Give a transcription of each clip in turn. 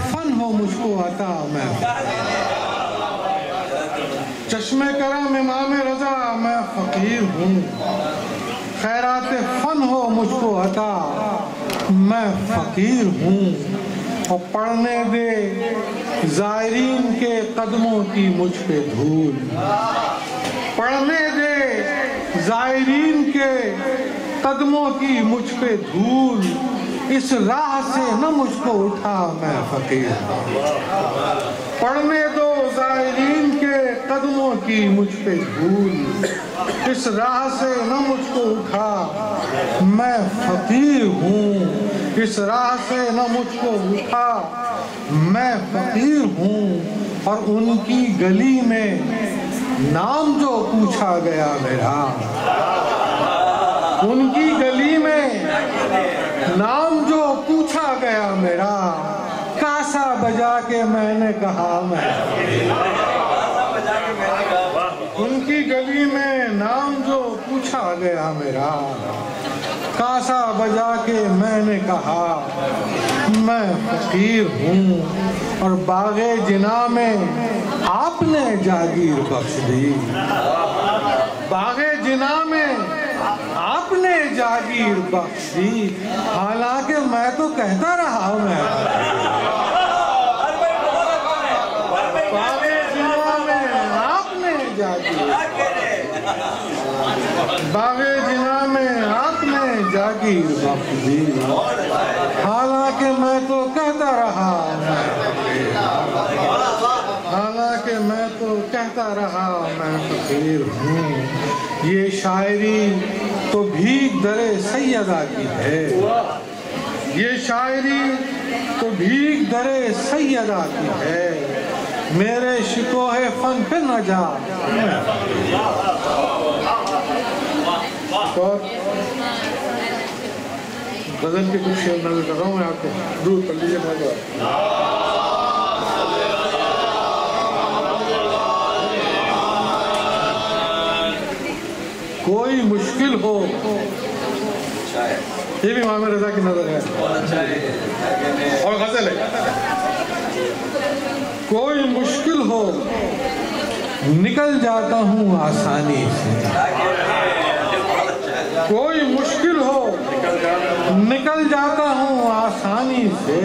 فن ہو مجھ کو عطا میں چشم کرم امام رضا میں فقیر ہوں خیرات فن ہو مجھ کو عطا میں فقیر ہوں اور پڑھنے دے زائرین کے قدموں کی مجھ پہ دھول پڑھنے دے زائرین کے قدموں کی مجھ پہ دھول اس راہ سے نہ مجھ کو اٹھا میں فقیر پڑھنے دو زائرین کے قدموں کی مجھ پہ دھول اس راہ سے نہ مجھ کو اٹھا میں فقیر ہوں اس راہ سے نہ مجھ کو اٹھا میں فقیر ہوں اور ان کی گلی میں نام جو پوچھا گیا میرا ان کی گلی میں نام جو پوچھا گیا میرا کاسا بجا کے میں نے کہا میں ان کی گلی میں نام جو پوچھا گیا میرا کاسا بجا کے میں نے کہا میں فقیر ہوں اور باغ جناح میں آپ نے جاگیر بخش دی باغ جناح میں آپ نے جاگیر بخش دی حالانکہ میں تو کہتا رہا میں باغ جناح میں آپ نے جاگیر باغ جناح میں آپ نے جاگیر بخش دی حالانکہ میں تو کہتا رہا حالانکہ میں تو کہتا رہا میں فقیر ہوں یہ شاعری تو بھیک در سیدہ کی ہے یہ شاعری تو بھیک در سیدہ کی ہے میرے شکوہ فن پہ نہ جا غزل کے کچھ شعر نظر کر رہا ہوں میں آپ کو درود پڑھ لیجیے کوئی مشکل ہو یہ بھی امام رضا کی نظر ہے اور غزل ہے کوئی مشکل ہو نکل جاتا ہوں آسانی سے کوئی مشکل ہو نکل جاتا ہوں آسانی سے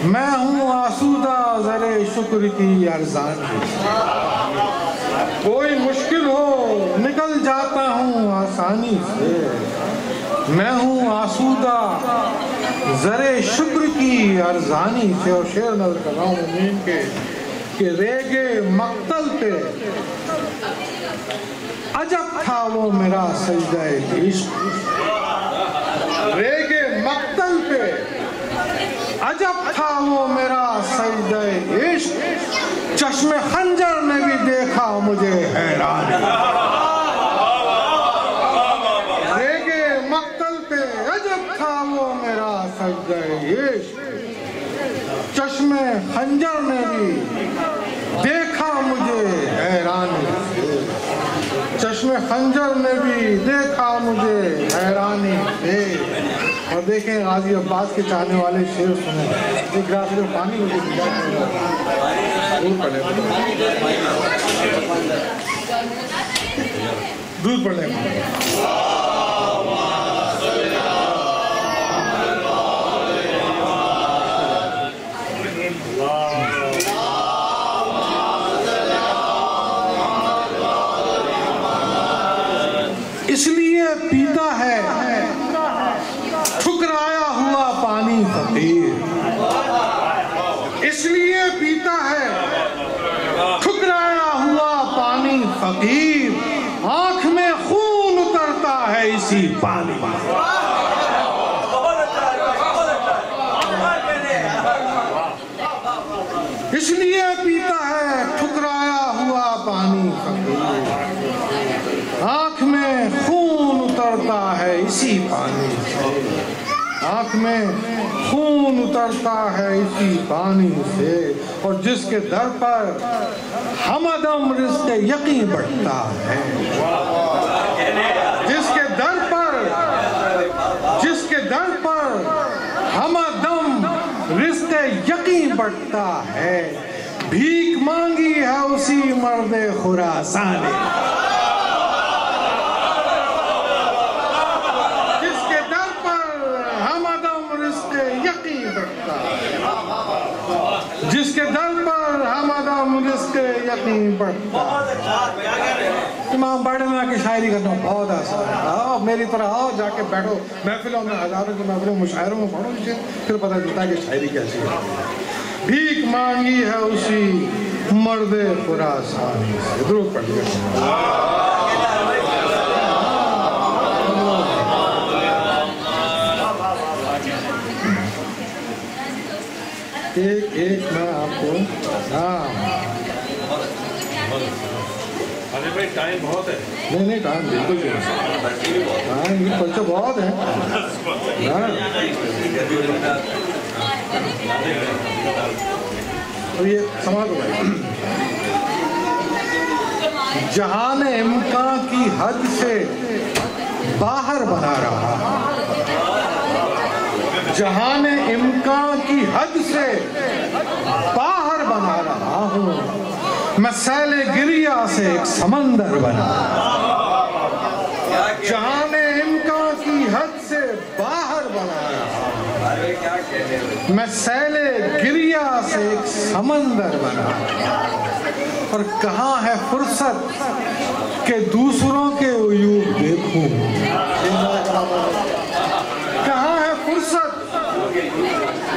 میں ہوں آسودہ زر شکر کی ارزانی کوئی مشکل ہو نکل جاتا ہوں آسانی سے میں ہوں آسودہ زر شکر کی ارزانی سے اور شعر نظر کر رہا ہوں ممین کے کہ ریگ مقتل پہ عجب تھا وہ میرا سجدہ عشق ریگ مقتل پہ عجب تھا وہ میرا سجدہ عشق چشم خنجر نے بھی دیکھا مجھے حیران ریگ مقتل پہ عجب تھا وہ میرا سجدہ عشق چشم خنجر نے بھی دیکھا مجھے حیرانی سے چشم خنجر نے بھی دیکھا مجھے حیرانی سے اور دیکھیں غازی عباس کے چاہنے والے شعر سنیں ایک گلاس میں پانی مجھے دیا دودھ پڑھ لیں اس لیے پیتا ہے ٹھکرایا ہوا پانی فقیر اس لیے پیتا ہے ٹھکرایا ہوا پانی فقیر آنکھ میں خون اترتا ہے اسی پانی اس لیے پیتا ہے ٹھکرایا ہوا پانی فقیر آنکھ میں خون اترتا ہے اسی پانی سے آنکھ میں خون اترتا ہے اسی پانی سے اور جس کے در پر ہمدم رزق یقین بڑھتا ہے جس کے در پر ہمدم رزق یقین بٹتا ہے، بھیک مانگی ہے اسی مرد خراسان نے، جس کے در پر ہمدم رزق یقین بٹتا ہے، جس کے در پر ہمدم رزق یقین بٹتا ہے۔ امام باڑینا کی شاعری کرنا بہت آسان ہے، آؤ میری طرح آؤ، جا کے بیٹھو محفلوں میں، ہزاروں کی محفلوں مشاعروں میں پڑھو اسے، پھر پتہ چلتا ہے کہ شاعری کیسی ہے۔ بھیک مانگی ہے اسی مرد خراسان سے، درود پڑھ لیا۔ ایک میں آپ کو بھائی ٹائم بہت ہے۔ نہیں ٹائم بالکل ٹائم بچے بہت ہیں۔ یہ سماعت ہو گئی۔ جہان امکان کی حد سے باہر بنا رہا، جہان امکان کی حد سے باہر بنا رہا ہوں، میں سیل گریا سے ایک سمندر بنا، جہان امکان کی حد سے باہر بنا رہا، میں سیل گریا سے ایک سمندر بنا، اور کہاں ہے فرصت کہ دوسروں کے عیوب دیکھوں، کہاں ہے فرصت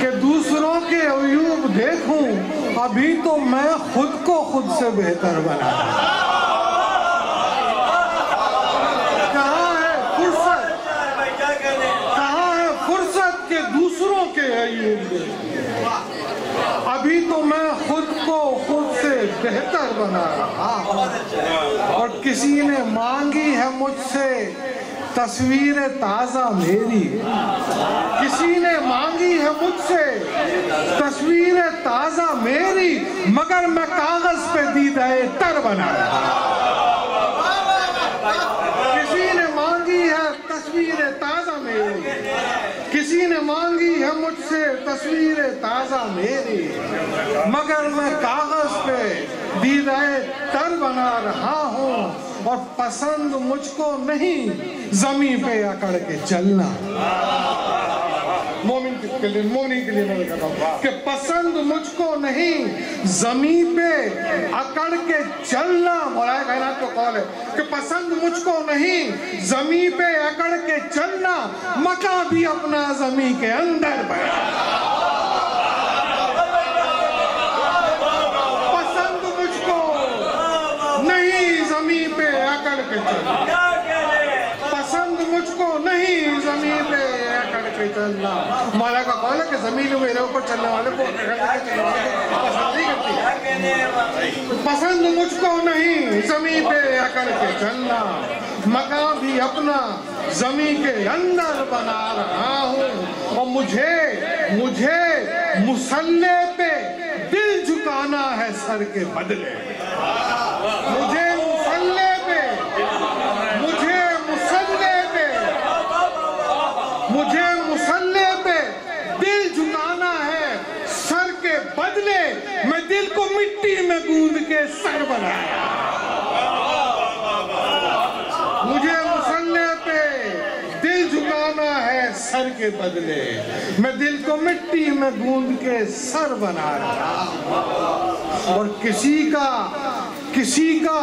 کہ دوسروں کے عیوب دیکھوں، ابھی تو میں خود کو خود سے بہتر بنا، کہاں ہے فرصت، کہاں ہے فرصت کہ دوسروں کے عیوب دیکھوں، ابھی تو میں خود کو خود سے بہتر بنا رہا ہوں، اور کسی نے مانگی ہے مجھ سے تصویر تازہ میری، کسی نے مانگی ہے مجھ سے تصویر تازہ میری، مگر میں کاغذ پہ دیدہ تر بنا رہا، کسی نے مانگی ہے تصویر تازہ میری، کسی نے مانگی ہے مجھ سے تصویر تازہ میری، مگر میں کاغذ پہ دیدہ تر بنا رہا ہوں، اور پسند مجھ کو نہیں زمین پہ اکڑ کے چلنا، مومن کے لیے میں کہتا ہوں کہ پسند مجھ کو نہیں زمین پہ اکڑ کے چلنا، مولا کائنات کو قول ہے کہ پسند مجھ کو نہیں زمین پہ اکڑ کے چلنا، مکہ بھی اپنا زمین کے اندر بنا، پسند مجھ کو نہیں زمین پہ اکڑ کے چلنا، پسند مجھ کو نہیں زمین پہ اکڑ کے چلنا، مولا کا قول ہے کہ زمین میرے اوپر چلنے والے کو پسند نہیں کرتی، پسند مجھ کو نہیں زمین پہ اکڑ کے چلنا، مکان بھی اپنا زمین کے اندر بنا رہا ہوں، اور مجھے مسلح پہ دل جھکانا ہے سر کے بدلے، مجھے مسلح پہ دل جھکانا ہے سر کے بدلے، میں دل کو مٹی میں گوندھ کے سر بنایا، مجھے مسلح پہ دل جھکانا ہے سر کے بدلے، میں دل کو مٹی میں گوندھ کے سر بنا رہا، اور کسی کا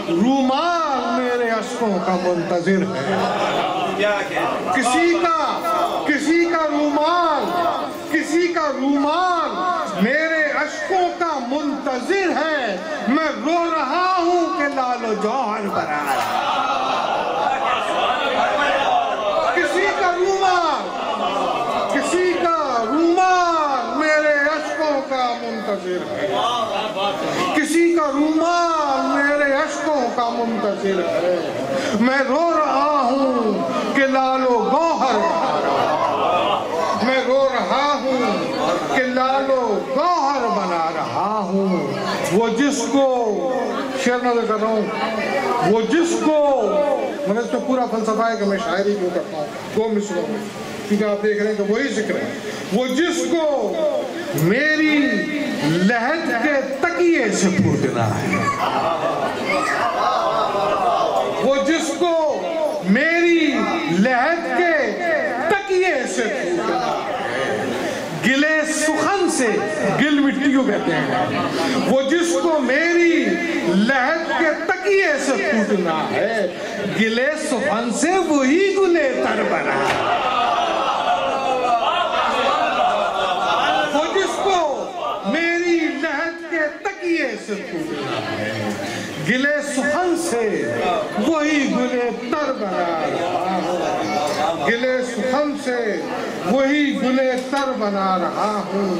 رومال میرے اشکوں کا منتظر ہے، کسی کا رومال میرے اشکوں کا منتظر ہے، میں رو رہا ہوں کہ لال و جوہر برا رہا، کسی کا رومال میرے اشکوں کا منتظر ہے، کسی کا رومال میرے اشکوں کا منتظر ہے، میں رو رہا ہوں کہ لال و گوہر بنا رہا، میں رو رہا ہوں کہ لال و گوہر بنا رہا ہوں، وہ جس کو شعر نظر کر رہا ہوں، وہ جس کو میں نے اس میں پورا فلسفہ ہے کہ میں شاعری کیوں کرتا ہوں 2 مصروں میں، کیونکہ آپ دیکھ رہے ہیں کہ وہی ذکر ہے، وہ جس کو میری لحد کے تکیے سے پھوٹنا ہے، وہ جس کو میری لحد کے تکیے سے پھوٹنا ہے، گلے سخن سے، گل مٹی کو کہتے ہیں، وہ جس کو میری لحد کے تکیے سے پھوٹنا ہے، گلے سخن سے وہی گلے تر بنا ہے، وہ جس کو میری لحد کے تکیے سے پھوٹنا ہے، گلے سخن سے وہی گلے تر بنا رہا ہوں، گلے سخن سے وہی گلے تر بنا رہا ہوں،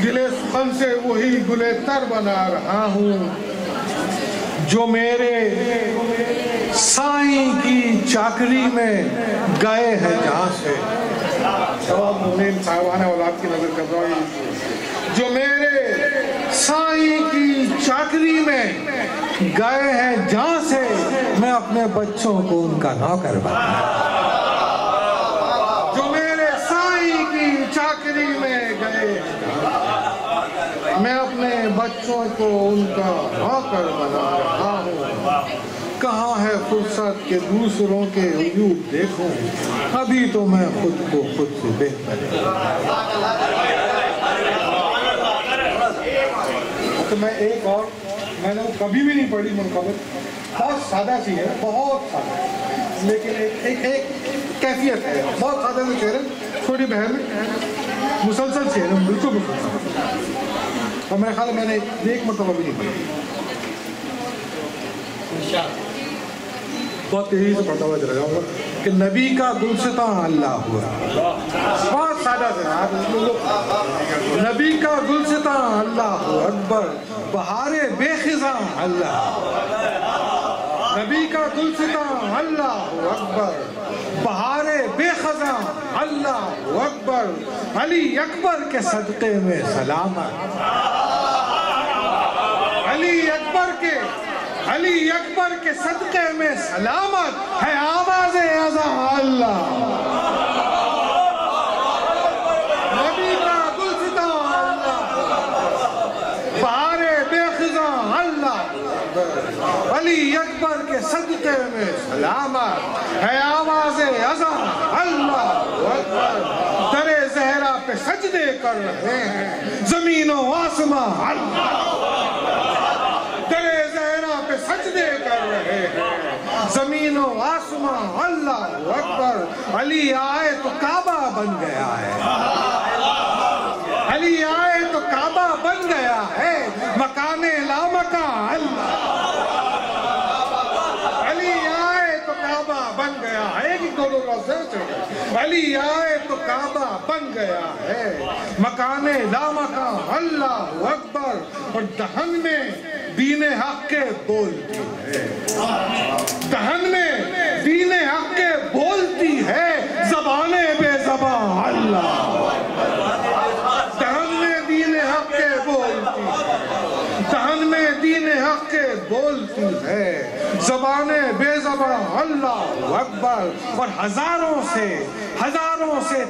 گلے سخن سے وہی گلے تر بنا رہا ہوں، جو میرے سائیں کی چاکری میں گئے ہیں جہاں سے، صاحبان اولاد کی نظر کر رہا ہوں، جو میرے سائیں کی چاکری میں گئے ہیں جہاں سے، میں اپنے بچوں کو ان کا نوکر بنا، جو میرے سائیں کی چاکری میں گئے ہیں، میں اپنے بچوں کو ان کا نوکر بنا رہا ہوں، کہاں ہے فرصت کہ دوسروں کے عیوب دیکھوں، ابھی تو میں خود کو خود سے بہتر تو میں ایک اور میں نے وہ کبھی بھی نہیں پڑھی منقبت، بہت سادہ سی ہے، بہت سادہ، لیکن ایک کیفیت ہے، بہت سادہ سے شعر ہے، چھوٹی بہن میں مسلسل شعر ہے، بالکل مسلسل، اور میرے خیال میں نے ایک مرتبہ بھی نہیں پڑھی، بہت تیزی سے پڑھتا ہوا چلا جاؤں گا کہ نبی کا گلستاں اللہ ہوا، بہت سادہ سے، نبی کا گلستاں اللہ اکبر، بہار بے خزاں اللہ، نبی کا گلستاں اللہ اکبر، بہار بے خزاں اللہ اکبر، علی اکبر کے صدقے میں سلامت، علی اکبر کے صدقے میں سلامت ہے آواز اذاں اللہ، نبی کا گلستاں اللہ، بہار بے خزاں اللہ، علی اکبر کے صدقے میں سلامت ہے آواز اذاں اللہ اکبر، در زہرا پہ سجدے کر رہے ہیں زمین و آسمان اللہ، سجدے کر رہے ہیں زمین و آسمان اللہ اکبر، علی آئے تو کعبہ بن گیا ہے، علی آئے تو کعبہ بن گیا ہے، مکان لامکان اللہ، علی آئے تو کعبہ بن گیا ہے، علی آئے تو کعبہ بن گیا ہے، مکان لامکان اللہ اکبر، اور دہن میں دین حق کے بولتی ہے، دہن میں دین حق کے بولتی ہے، زبان بے زبان اللہ، دہن میں دین حق کے بولتی ہے، دہن میں دین حق کے بولتی ہے، زبان بے زبان اللہ اکبر، اور ہزاروں سے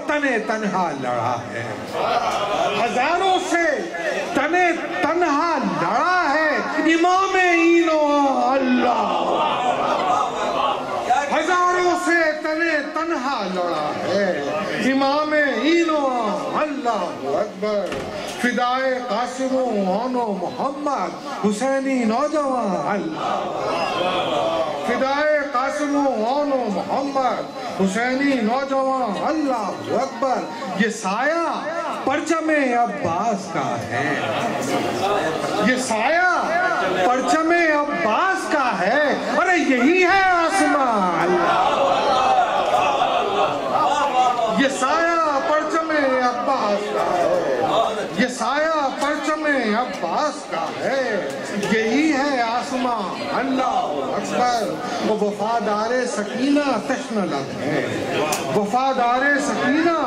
تنے تنہا لڑا ہے، ہزاروں سے تنے تنہا لڑا ہے امام اینو اللہ، ہزاروں سے تنے تنہا لڑا ہے امام اینو اللہ اکبر، فدائے قاسم و آنو محمد حسینی نوجوان اللہ، فدائے قاسم و آنو محمد حسینی نوجوان اللہ اکبر، یہ سایہ پرچم عباس کا ہے، یہ سایہ پرچم عباس کا ہے، ارے یہی ہے آسمان اللہ، یہ سایہ پرچم عباس کا ہے، یہ سایہ پرچم عباس کا ہے، یہی ہے آسمان اللہ اکبر، وہ وفادار سکینہ تشنہ لب ہے، وفادار سکینہ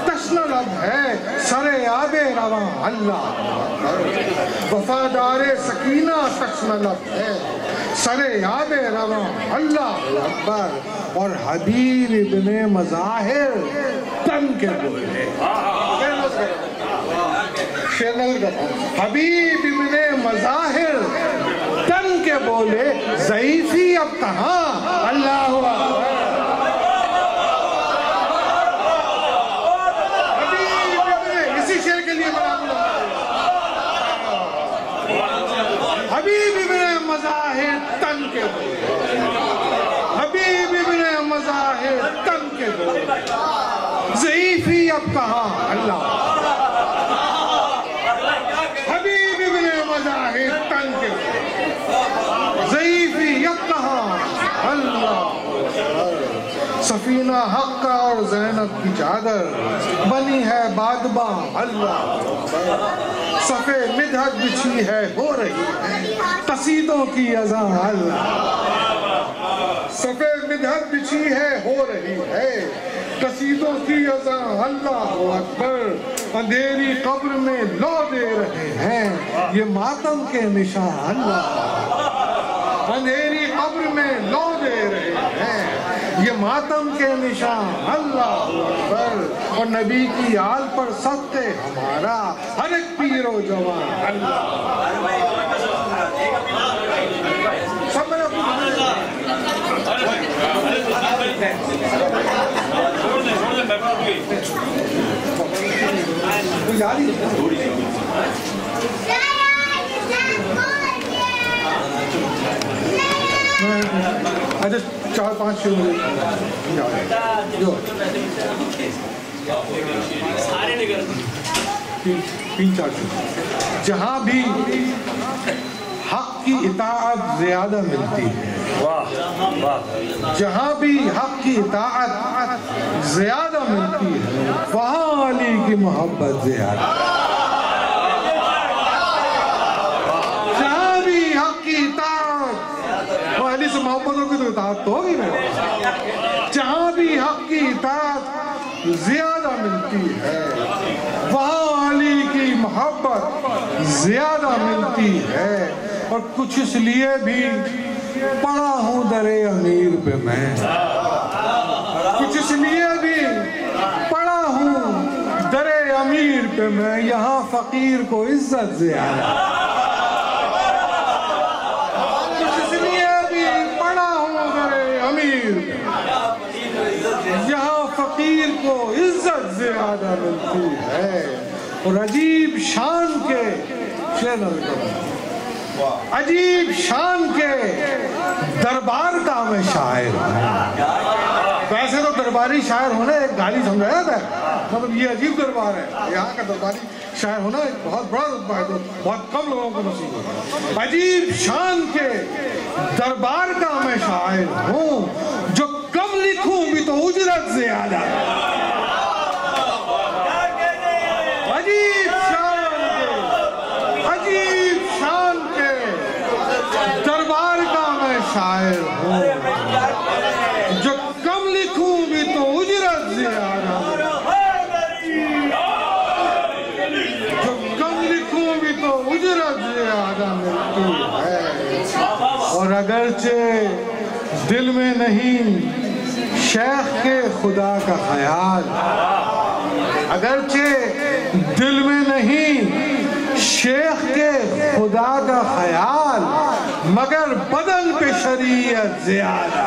تشنہ لب ہے، سر آب رواں اللہ اکبر، وفادار سکینہ تشنہ لب ہے، سر آب رواں اللہ اکبر، اور حبیب ابن مظاہر تن کے بولے. حبیب ابن مظاہر تن کے بولے ضعیفی اب کہاں. اللہ اکبر. اسی شعر کے لیے حبیب ابن مظاہر تن کے بولے. حبیب ابن مظاہر تن کے بولے ضعیفی اب کہاں. اللہ. حبیب ابن مظاہر تن کے ضعیفی اب کہاں. اللہ. سفینہ حق کا اور زینب کی چادر بنی ہے بادباں. اللہ. صفے مدحت بچھی ہے ہو رہی ہے قصیدوں کی اذان. اللہ. صفے مدحت بچھی ہے ہو رہی ہے قصیدوں کی اذان. اللہ اکبر. اندھیری قبر میں لو دے رہے ہیں یہ ماتم کے نشان. اللہ. اندھیری قبر میں لو دے رہے ہیں یہ ماتم کے نشان. اللہ اکبر. اور نبی کی آل پر صدقے ہمارا ہر ایک پیر و جوان. اللہ. سب میرے اچھا 4-5 3-4 جہاں بھی حق کی اطاعت زیادہ ملتی ہے. جہاں بھی حق کی اطاعت زیادہ ملتی ہے وہاں علی کی محبت زیادہ. جہاں بھی حق کی اطاعت وہ علی سے محبت ہوگی تو اطاعت تو ہوگی نا. جہاں بھی حق کی اطاعت زیادہ ملتی ہے وہاں علی کی محبت زیادہ ملتی ہے. اور کچھ اس لیے بھی پڑا ہوں در امیر پہ میں. کچھ اس لیے بھی پڑا ہوں در امیر پہ میں یہاں فقیر کو عزت زیادہ. کچھ اس لیے بھی پڑا ہوں در امیر یہاں فقیر کو عزت زیادہ ملتی ہے. اور عجیب شان کے عجیب شان کے دربار کا میں شاعر ہوں. ویسے تو درباری شاعر ہونا ایک گالی سمجھایا تھا. مطلب یہ عجیب دربار ہے. یہاں کا درباری شاعر ہونا ایک بہت بڑا دربار ہے جو بہت کم لوگوں کو نصیب ہوتا ہے. عجیب شان کے دربار کا میں شاعر ہوں جو کم لکھوں بھی تو اجرت زیادہ. عجیب شان کے دربار کا میں شاعر ہوں جو کم لکھوں بھی تو اجرت زیادہ. جو کم لکھوں بھی تو اجرت زیادہ ملتی ہے. اور اگرچہ دل میں نہیں شیخ کے خدا کا خیال. اگرچہ دل میں نہیں شیخ کے خدا کا خیال مگر بدن پہ شریعت زیادہ.